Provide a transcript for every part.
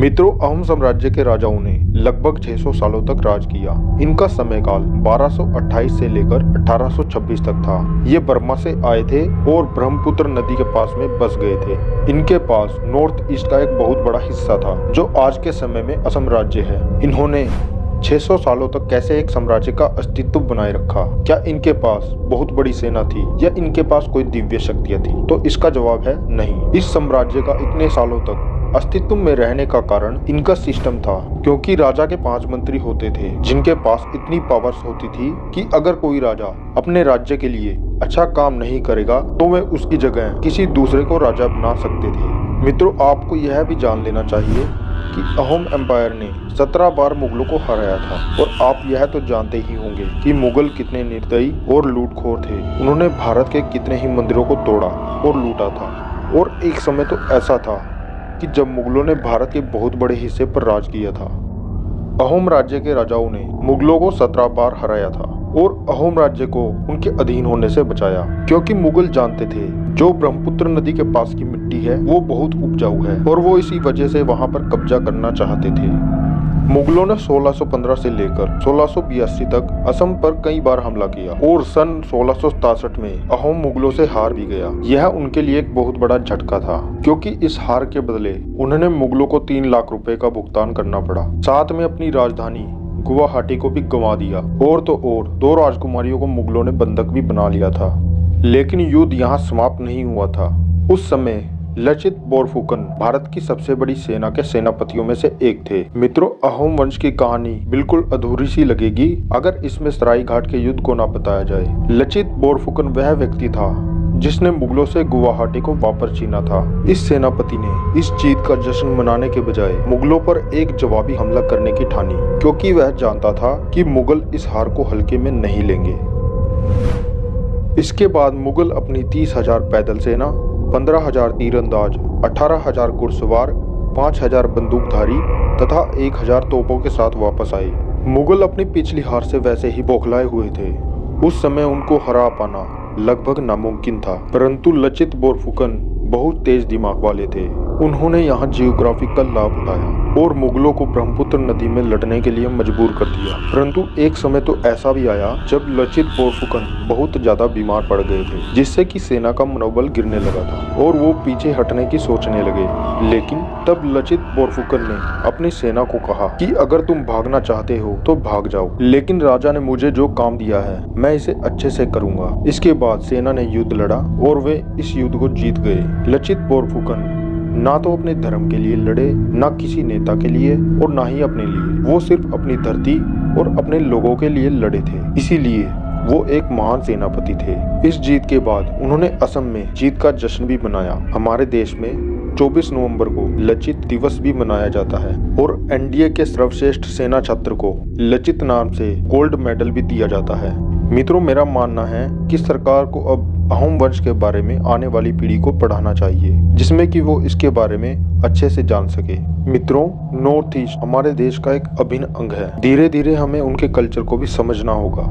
मित्रों, अहोम साम्राज्य के राजाओं ने लगभग 600 सालों तक राज किया। इनका समय काल 1228 से लेकर 1826 तक था। ये बर्मा से आए थे और ब्रह्मपुत्र नदी के पास में बस गए थे। इनके पास नॉर्थ ईस्ट का एक बहुत बड़ा हिस्सा था जो आज के समय में असम राज्य है। इन्होंने 600 सालों तक कैसे एक साम्राज्य का अस्तित्व बनाए रखा? क्या इनके पास बहुत बड़ी सेना थी या इनके पास कोई दिव्य शक्तियां थी? तो इसका जवाब है नहीं। इस साम्राज्य का इतने सालों तक अस्तित्व में रहने का कारण इनका सिस्टम था, क्योंकि राजा के 5 मंत्री होते थे जिनके पास इतनी पावर्स होती थी कि अगर कोई राजा अपने राज्य के लिए अच्छा काम नहीं करेगा तो वे उसकी जगह किसी दूसरे को राजा बना सकते थे। मित्रों, आपको यह भी जान लेना चाहिए कि अहोम एम्पायर ने 17 बार मुगलों को हराया था। और आप यह तो जानते ही होंगे कि मुगल कितने निर्दयी और लूटखोर थे। उन्होंने भारत के कितने ही मंदिरों को तोड़ा और लूटा था। और एक समय तो ऐसा था कि जब मुगलों ने भारत के बहुत बड़े हिस्से पर राज किया था। अहोम राज्य के राजाओं ने मुगलों को 17 बार हराया था और अहोम राज्य को उनके अधीन होने से बचाया, क्योंकि मुगल जानते थे जो ब्रह्मपुत्र नदी के पास की मिट्टी है वो बहुत उपजाऊ है और वो इसी वजह से वहां पर कब्जा करना चाहते थे। मुगलों ने 1615 से लेकर 1682 तक असम पर कई बार हमला किया और सन 1667 में अहोम मुगलों से हार भी गया। यह उनके लिए एक बहुत बड़ा झटका था, क्योंकि इस हार के बदले उन्होंने मुगलों को 3 लाख रुपए का भुगतान करना पड़ा। साथ में अपनी राजधानी गुवाहाटी को भी गंवा दिया और तो और 2 राजकुमारियों को मुगलों ने बंधक भी बना लिया था। लेकिन युद्ध यहाँ समाप्त नहीं हुआ था। उस समय लचित बोरफुकन भारत की सबसे बड़ी सेना के सेनापतियों में से एक थे। मित्रों, अहोम वंश की कहानी बिल्कुल अधूरी सी लगेगी अगर इसमें सराय घाट के युद्ध को ना बताया जाए। लचित बोरफुकन वह व्यक्ति था जिसने मुगलों से गुवाहाटी को वापस छीना था। इस सेनापति ने इस जीत का जश्न मनाने के बजाय मुगलों पर एक जवाबी हमला करने की ठानी, क्योंकि वह जानता था कि मुगल इस हार को हल्के में नहीं लेंगे। इसके बाद मुगल अपनी 30,000 पैदल सेना, 15,000 तीरंदाज, 18,000 घुड़सवार, 5,000 बंदूकधारी तथा 1,000 तोपों के साथ वापस आए। मुगल अपनी पिछली हार से वैसे ही बौखलाए हुए थे। उस समय उनको हरा पाना लगभग नामुमकिन था, परंतु लचित बोरफुकन बहुत तेज दिमाग वाले थे। उन्होंने यहाँ जियोग्राफी का लाभ उठाया और मुगलों को ब्रह्मपुत्र नदी में लड़ने के लिए मजबूर कर दिया। परंतु एक समय तो ऐसा भी आया जब लचित बोरफुकन बहुत ज्यादा बीमार पड़ गए थे, जिससे कि सेना का मनोबल गिरने लगा था और वो पीछे हटने की सोचने लगे। लेकिन तब लचित बोरफुकन ने अपनी सेना को कहा कि अगर तुम भागना चाहते हो तो भाग जाओ, लेकिन राजा ने मुझे जो काम दिया है मैं इसे अच्छे से करूंगा। इसके बाद सेना ने युद्ध लड़ा और वे इस युद्ध को जीत गए। लचित बोरफुकन ना तो अपने धर्म के लिए लड़े, ना किसी नेता के लिए और ना ही अपने लिए। वो सिर्फ अपनी धरती और अपने लोगों के लिए लड़े थे। इसीलिए वो एक महान सेनापति थे। इस जीत के बाद उन्होंने असम में जीत का जश्न भी मनाया। हमारे देश में 24 नवंबर को लचित दिवस भी मनाया जाता है और एनडीए के सर्वश्रेष्ठ सेना छात्र को लचित नाम से गोल्ड मेडल भी दिया जाता है। मित्रों, मेरा मानना है कि सरकार को अब अहोम वंश के बारे में आने वाली पीढ़ी को पढ़ाना चाहिए, जिसमें कि वो इसके बारे में अच्छे से जान सके। मित्रों, नॉर्थ ईस्ट हमारे देश का एक अभिन्न अंग है। धीरे धीरे हमें उनके कल्चर को भी समझना होगा।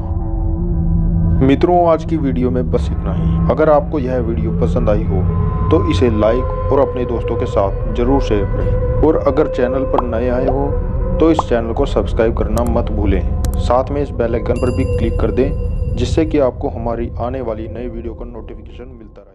मित्रों, आज की वीडियो में बस इतना ही। अगर आपको यह वीडियो पसंद आई हो तो इसे लाइक और अपने दोस्तों के साथ जरूर शेयर करें। और अगर चैनल पर नए आए हो तो इस चैनल को सब्सक्राइब करना मत भूलें। साथ में इस बेल आइकन पर भी क्लिक कर दें, जिससे कि आपको हमारी आने वाली नई वीडियो का नोटिफिकेशन मिलता रहे।